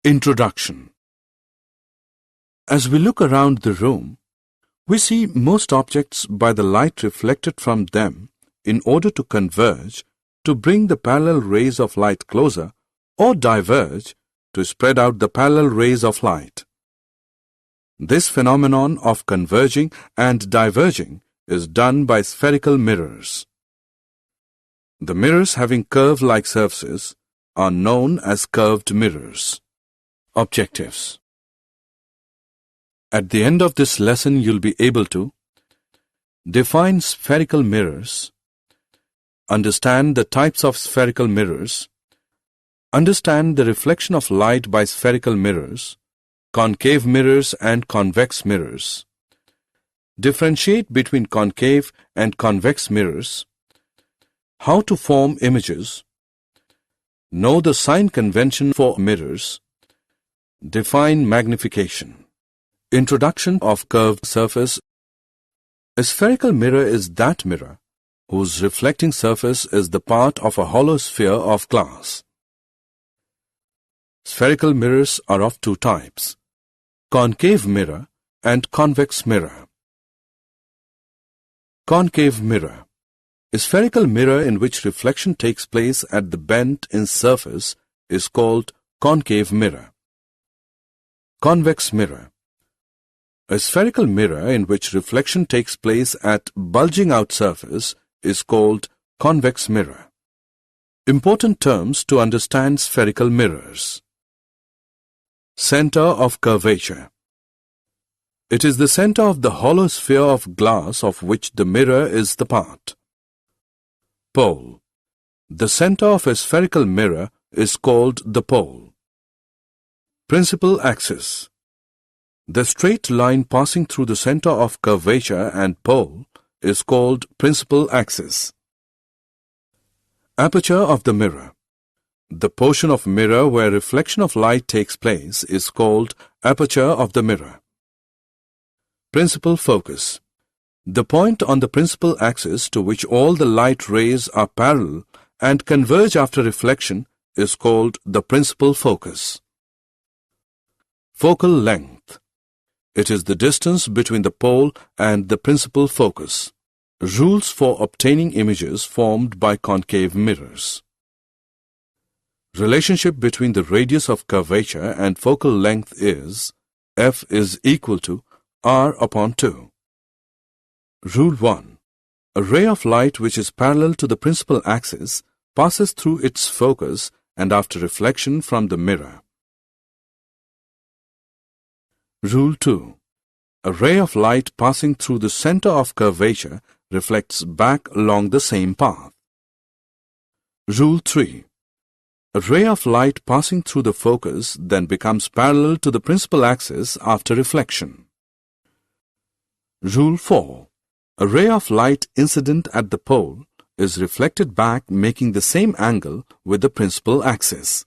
Introduction. As we look around the room, we see most objects by the light reflected from them in order to converge to bring the parallel rays of light closer, or diverge to spread out the parallel rays of light. This phenomenon of converging and diverging is done by spherical mirrors. The mirrors having curve-like surfaces are known as curved mirrors. Objectives. At the end of this lesson, you'll be able to define spherical mirrors, understand the types of spherical mirrors, understand the reflection of light by spherical mirrors, concave mirrors and convex mirrors, differentiate between concave and convex mirrors, how to form images, know the sign convention for mirrors, define magnification. Introduction of curved surface. A spherical mirror is that mirror whose reflecting surface is the part of a hollow sphere of glass. Spherical mirrors are of two types: concave mirror and convex mirror. Concave mirror. A spherical mirror in which reflection takes place at the bend in surface is called concave mirror. Convex mirror. A spherical mirror in which reflection takes place at bulging out surface is called convex mirror. Important terms to understand spherical mirrors. Center of curvature. It is the center of the hollow sphere of glass of which the mirror is the part. Pole. The center of a spherical mirror is called the pole. Principal axis. The straight line passing through the center of curvature and pole is called principal axis. Aperture of the mirror. The portion of mirror where reflection of light takes place is called aperture of the mirror. Principal focus. The point on the principal axis to which all the light rays are parallel and converge after reflection is called the principal focus. Focal length. It is the distance between the pole and the principal focus. Rules for obtaining images formed by concave mirrors. Relationship between the radius of curvature and focal length is F is equal to R upon 2. Rule 1. A ray of light which is parallel to the principal axis passes through its focus and after reflection from the mirror. Rule 2. A ray of light passing through the center of curvature reflects back along the same path. Rule 3. A ray of light passing through the focus then becomes parallel to the principal axis after reflection. Rule 4. A ray of light incident at the pole is reflected back making the same angle with the principal axis.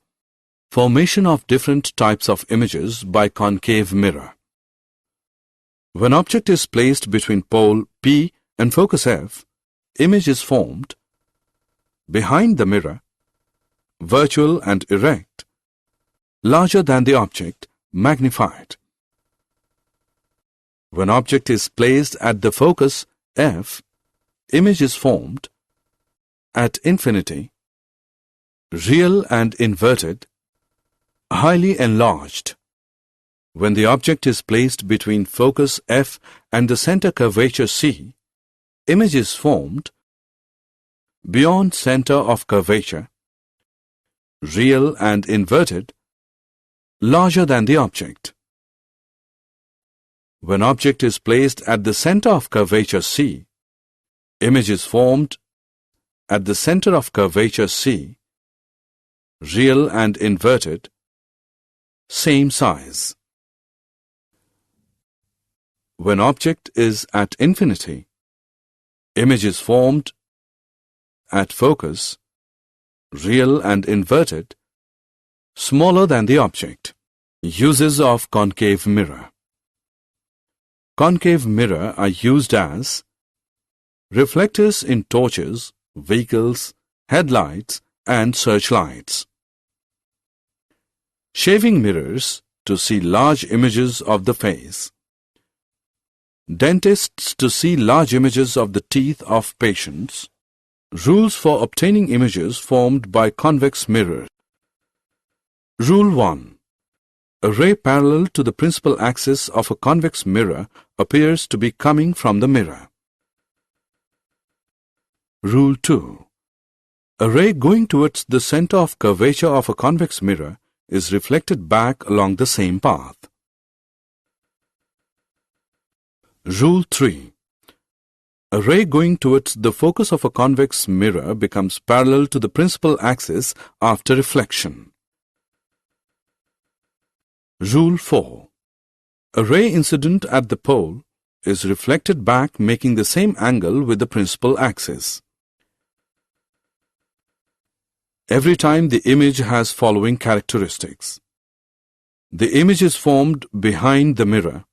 Formation of different types of images by concave mirror. When object is placed between pole P and focus F, image is formed behind the mirror, virtual and erect, larger than the object, magnified. When object is placed at the focus F, image is formed at infinity, real and inverted, highly enlarged. When the object is placed between focus F and the center curvature C, image is formed beyond center of curvature, real and inverted, larger than the object. When object is placed at the center of curvature C, image is formed at the center of curvature C, real and inverted, same size. When object is at infinity, image is formed at focus, real and inverted, smaller than the object. Uses of concave mirror. Concave mirror are used as reflectors in torches, vehicles, headlights and searchlights. Shaving mirrors to see large images of the face. Dentists to see large images of the teeth of patients. Rules for obtaining images formed by convex mirror. Rule 1. A ray parallel to the principal axis of a convex mirror appears to be coming from the mirror. Rule 2. A ray going towards the center of curvature of a convex mirror is reflected back along the same path. Rule 3. A ray going towards the focus of a convex mirror becomes parallel to the principal axis after reflection. Rule 4. A ray incident at the pole is reflected back making the same angle with the principal axis. Every time the image has following characteristics. The image is formed behind the mirror.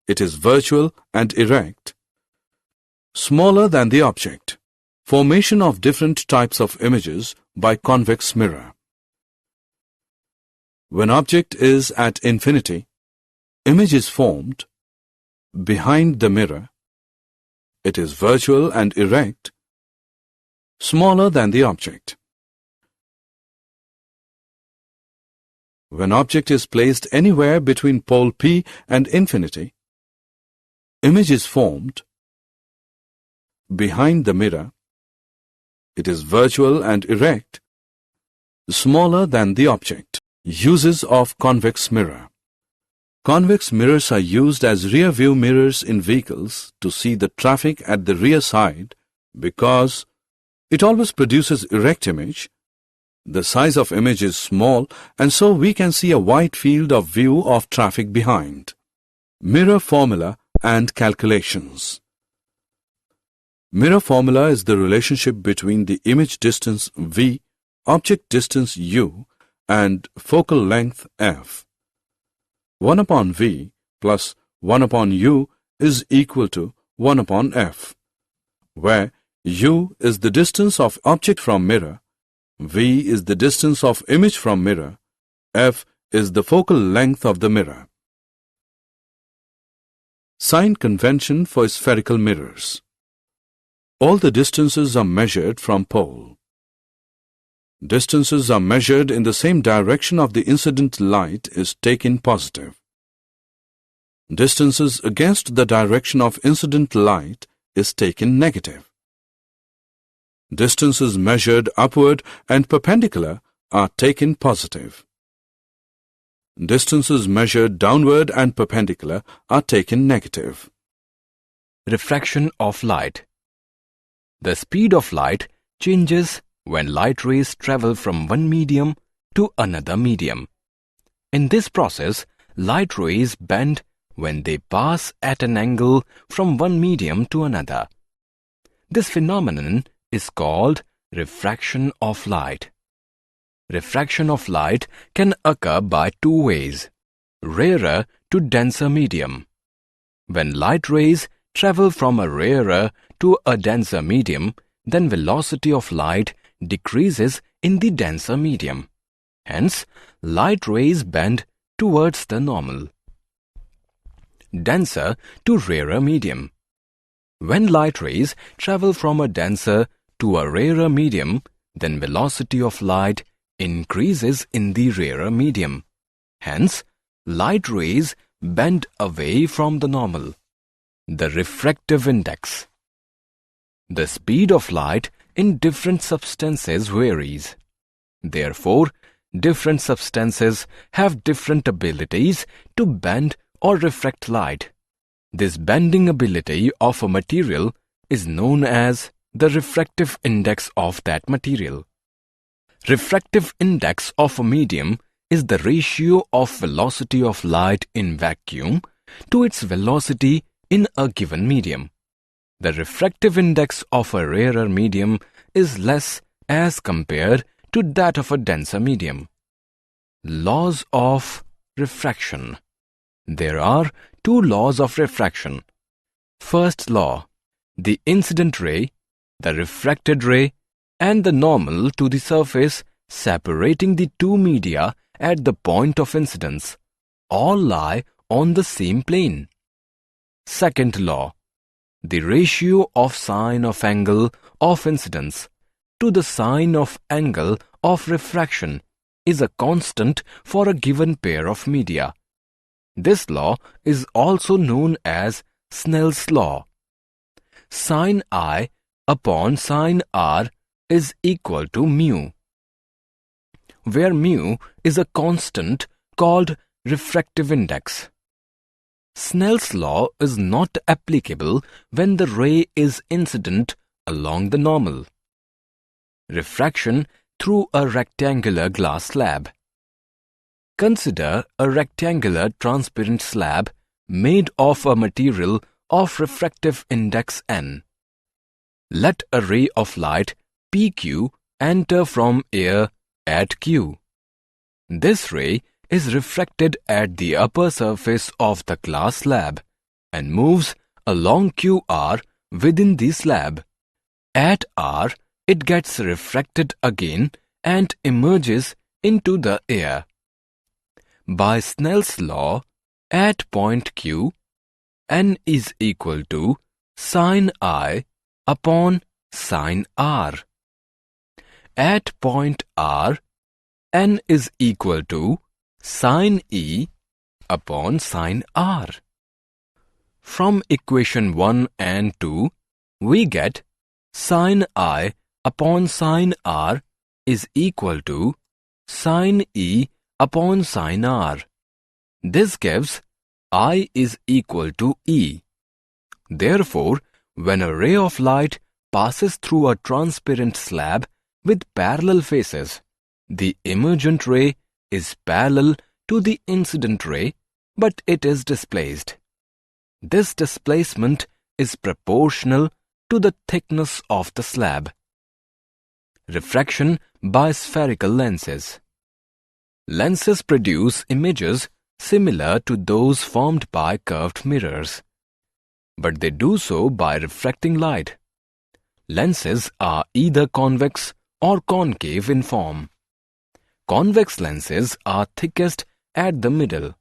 It is virtual and erect, smaller than the object. Formation of different types of images by convex mirror. When object is at infinity, image is formed behind the mirror. It is virtual and erect, smaller than the object. When object is placed anywhere between pole P and infinity, image is formed behind the mirror. It is virtual and erect, smaller than the object. Uses of convex mirror. Convex mirrors are used as rear view mirrors in vehicles to see the traffic at the rear side because it always produces erect image. The size of image is small and so we can see a wide field of view of traffic behind. Mirror formula and calculations. Mirror formula is the relationship between the image distance v, object distance u, and focal length f. 1 upon v plus 1 upon u is equal to 1 upon f, where u is the distance of object from mirror, v is the distance of image from mirror, f is the focal length of the mirror. Sign convention for spherical mirrors. All the distances are measured from pole. Distances are measured in the same direction of the incident light is taken positive. Distances against the direction of incident light is taken negative. Distances measured upward and perpendicular are taken positive. Distances measured downward and perpendicular are taken negative. Refraction of light. The speed of light changes when light rays travel from one medium to another medium. In this process, light rays bend when they pass at an angle from one medium to another. This phenomenon is called refraction of light. Refraction of light can occur by two ways: rarer to denser medium. When light rays travel from a rarer to a denser medium, then velocity of light decreases in the denser medium. Hence, light rays bend towards the normal. Denser to rarer medium. When light rays travel from a denser to a rarer medium, then velocity of light increases in the rarer medium. Hence, light rays bend away from the normal. The refractive index. The speed of light in different substances varies. Therefore, different substances have different abilities to bend or refract light. This bending ability of a material is known as the refractive index of that material. Refractive index of a medium is the ratio of velocity of light in vacuum to its velocity in a given medium. The refractive index of a rarer medium is less as compared to that of a denser medium. Laws of refraction. There are two laws of refraction. First law: the incident ray, the refracted ray, and the normal to the surface separating the two media at the point of incidence all lie on the same plane. Second law. The ratio of sine of angle of incidence to the sine of angle of refraction is a constant for a given pair of media. This law is also known as Snell's law. Sin I upon sin R is equal to mu, where mu is a constant called refractive index. Snell's law is not applicable when the ray is incident along the normal. Refraction through a rectangular glass slab. Consider a rectangular transparent slab made of a material of refractive index n. Let a ray of light PQ enter from air at Q. This ray is refracted at the upper surface of the glass slab and moves along QR within the slab. At R, it gets refracted again and emerges into the air. By Snell's law, at point Q, n is equal to sin I upon sin R. At point R, n is equal to sin E upon sin R. From equation 1 and 2, we get sin I upon sin R is equal to sin E upon sin R. This gives I is equal to E. Therefore, when a ray of light passes through a transparent slab with parallel faces, the emergent ray is parallel to the incident ray, but it is displaced. This displacement is proportional to the thickness of the slab. Refraction by spherical lenses. Lenses produce images similar to those formed by curved mirrors, but they do so by refracting light. Lenses are either convex or concave in form. Convex lenses are thickest at the middle.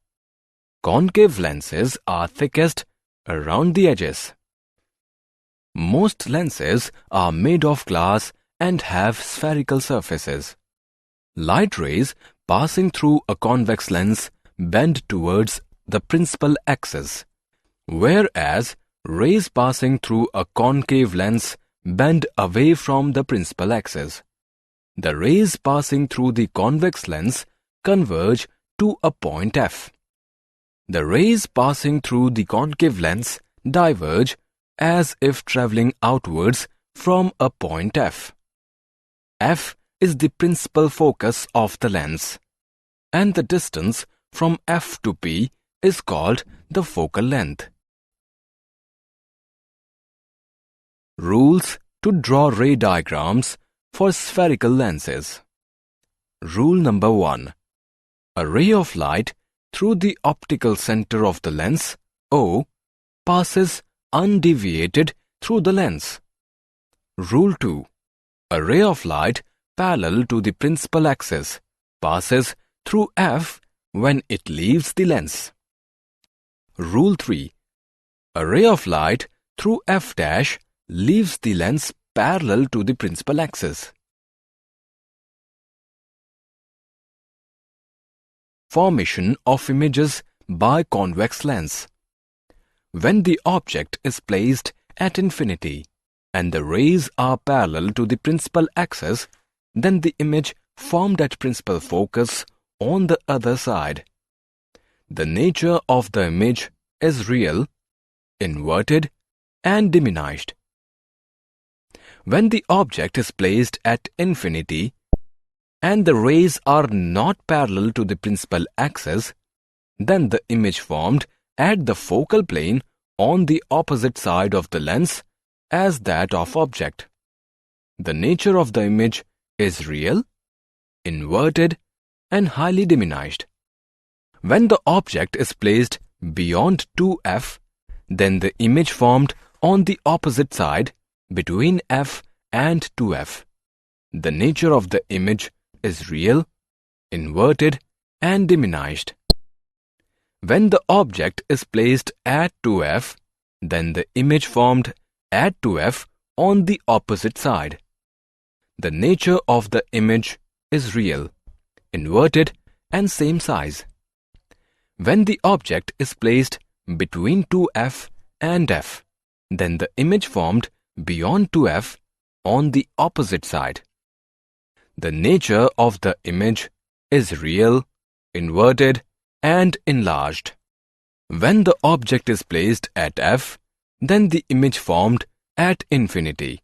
Concave lenses are thickest around the edges. Most lenses are made of glass and have spherical surfaces. Light rays passing through a convex lens bend towards the principal axis, whereas rays passing through a concave lens bend away from the principal axis. The rays passing through the convex lens converge to a point F. The rays passing through the concave lens diverge as if traveling outwards from a point F. F is the principal focus of the lens, and the distance from F to P is called the focal length. Rules to draw ray diagrams for spherical lenses. Rule number 1. A ray of light through the optical center of the lens, O, passes undeviated through the lens. Rule 2. A ray of light parallel to the principal axis passes through F when it leaves the lens. Rule 3. A ray of light through F' leaves the lens parallel to the principal axis. Formation of images by convex lens. When the object is placed at infinity and the rays are parallel to the principal axis, then the image formed at principal focus on the other side. The nature of the image is real, inverted, and diminished. When the object is placed at infinity and the rays are not parallel to the principal axis, then the image formed at the focal plane on the opposite side of the lens as that of object. The nature of the image is real, inverted, and highly diminished. When the object is placed beyond 2F, then the image formed on the opposite side between F and 2F. The nature of the image is real, inverted, and diminished. When the object is placed at 2f, then the image formed at 2f on the opposite side. The nature of the image is real, inverted and same size. When the object is placed between 2f and f, then the image formed beyond 2f on the opposite side. The nature of the image is real, inverted and enlarged. When the object is placed at f, then the image formed at infinity.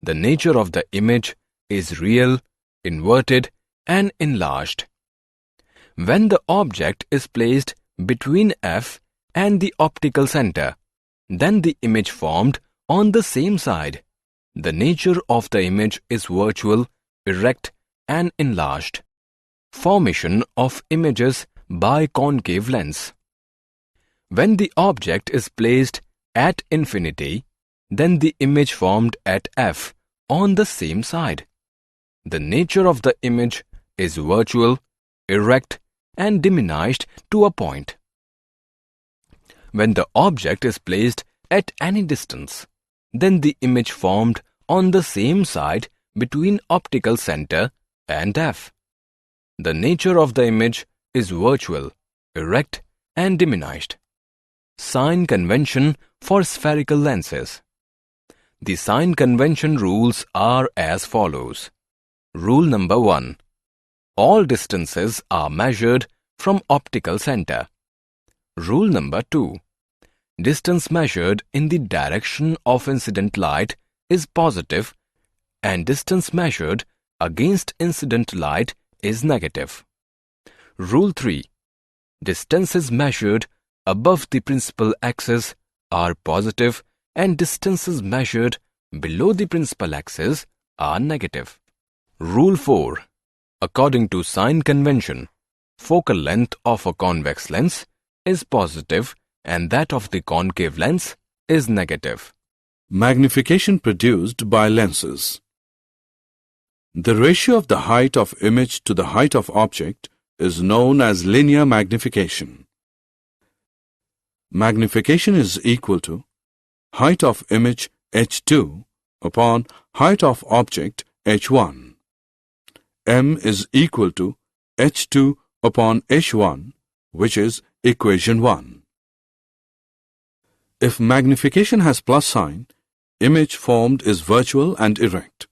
The nature of the image is real, inverted and enlarged. When the object is placed between f and the optical center, then the image formed on the same side. The nature of the image is virtual, erect and enlarged. Formation of images by concave lens. When the object is placed at infinity, then the image formed at f on the same side. The nature of the image is virtual, erect and diminished to a point. When the object is placed at any distance, then the image formed on the same side between optical center and f. The nature of the image is virtual, erect and diminished. Sign convention for spherical lenses. The sign convention rules are as follows. Rule number 1. All distances are measured from optical center. Rule number 2. Distance measured in the direction of incident light is positive and distance measured against incident light is negative. Rule 3. Distances measured above the principal axis are positive and distances measured below the principal axis are negative. Rule 4. According to sign convention, focal length of a convex lens is positive and that of the concave lens is negative. Magnification produced by lenses. The ratio of the height of image to the height of object is known as linear magnification. Magnification is equal to height of image h2 upon height of object h1. M is equal to h2 upon h1, which is equation 1. If magnification has plus sign, image formed is virtual and erect.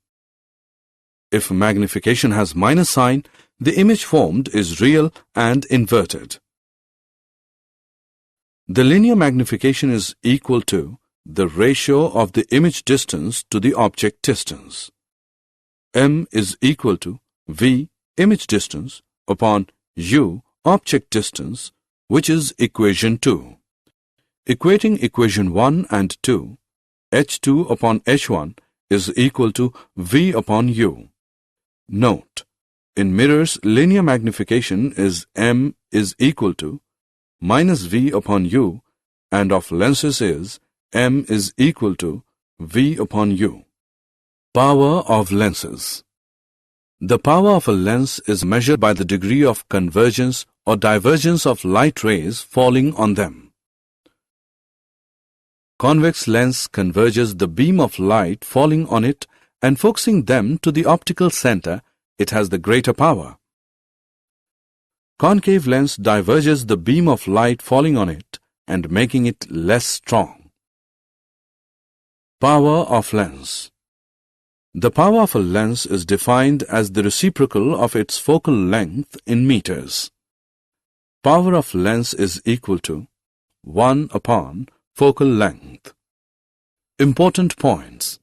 If magnification has minus sign, the image formed is real and inverted. The linear magnification is equal to the ratio of the image distance to the object distance. M is equal to V image distance upon U object distance, which is equation 2. Equating equation 1 and 2, h2 upon h1 is equal to V upon U. Note, in mirrors linear magnification is M is equal to minus V upon U, and of lenses is M is equal to V upon U. Power of lenses. The power of a lens is measured by the degree of convergence or divergence of light rays falling on them. Convex lens converges the beam of light falling on it and focusing them to the optical center. It has the greater power. Concave lens diverges the beam of light falling on it and making it less strong. Power of lens. The power of a lens is defined as the reciprocal of its focal length in meters. Power of lens is equal to 1 upon focal length. Important points.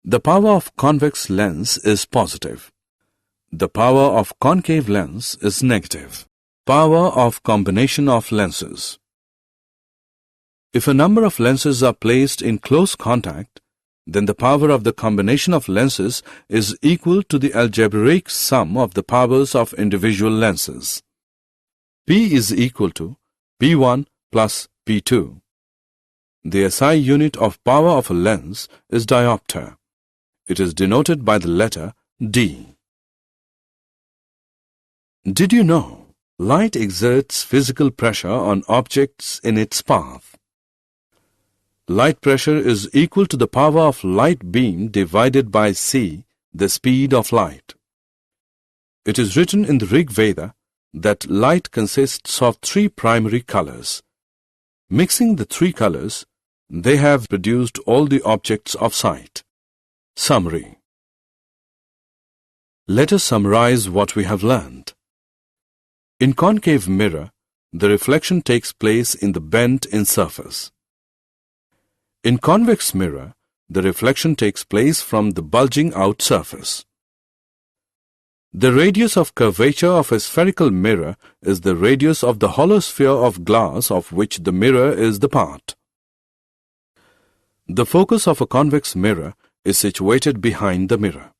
The power of convex lens is positive. The power of concave lens is negative. Power of combination of lenses. If a number of lenses are placed in close contact, then the power of the combination of lenses is equal to the algebraic sum of the powers of individual lenses. P is equal to P1 plus P2. The SI unit of power of a lens is diopter. It is denoted by the letter D. Did you know Light exerts physical pressure on objects in its path. Light pressure is equal to the power of light beam divided by c, the speed of light. It is written in the Rig Veda that light consists of 3 primary colors. Mixing the 3 colors, they have produced all the objects of sight. Summary. Let us summarize what we have learned. In concave mirror, the reflection takes place in the bent-in surface. In convex mirror, the reflection takes place from the bulging out surface. The radius of curvature of a spherical mirror is the radius of the hollow sphere of glass of which the mirror is the part. The focus of a convex mirror is situated behind the mirror.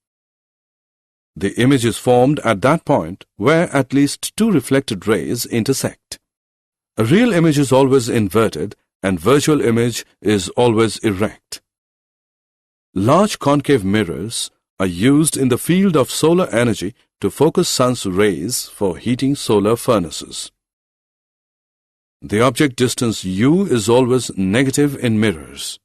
The image is formed at that point where at least 2 reflected rays intersect. A real image is always inverted and virtual image is always erect. Large concave mirrors are used in the field of solar energy to focus sun's rays for heating solar furnaces. The object distance u is always negative in mirrors.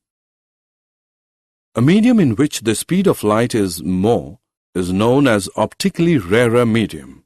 A medium in which the speed of light is more is known as optically rarer medium.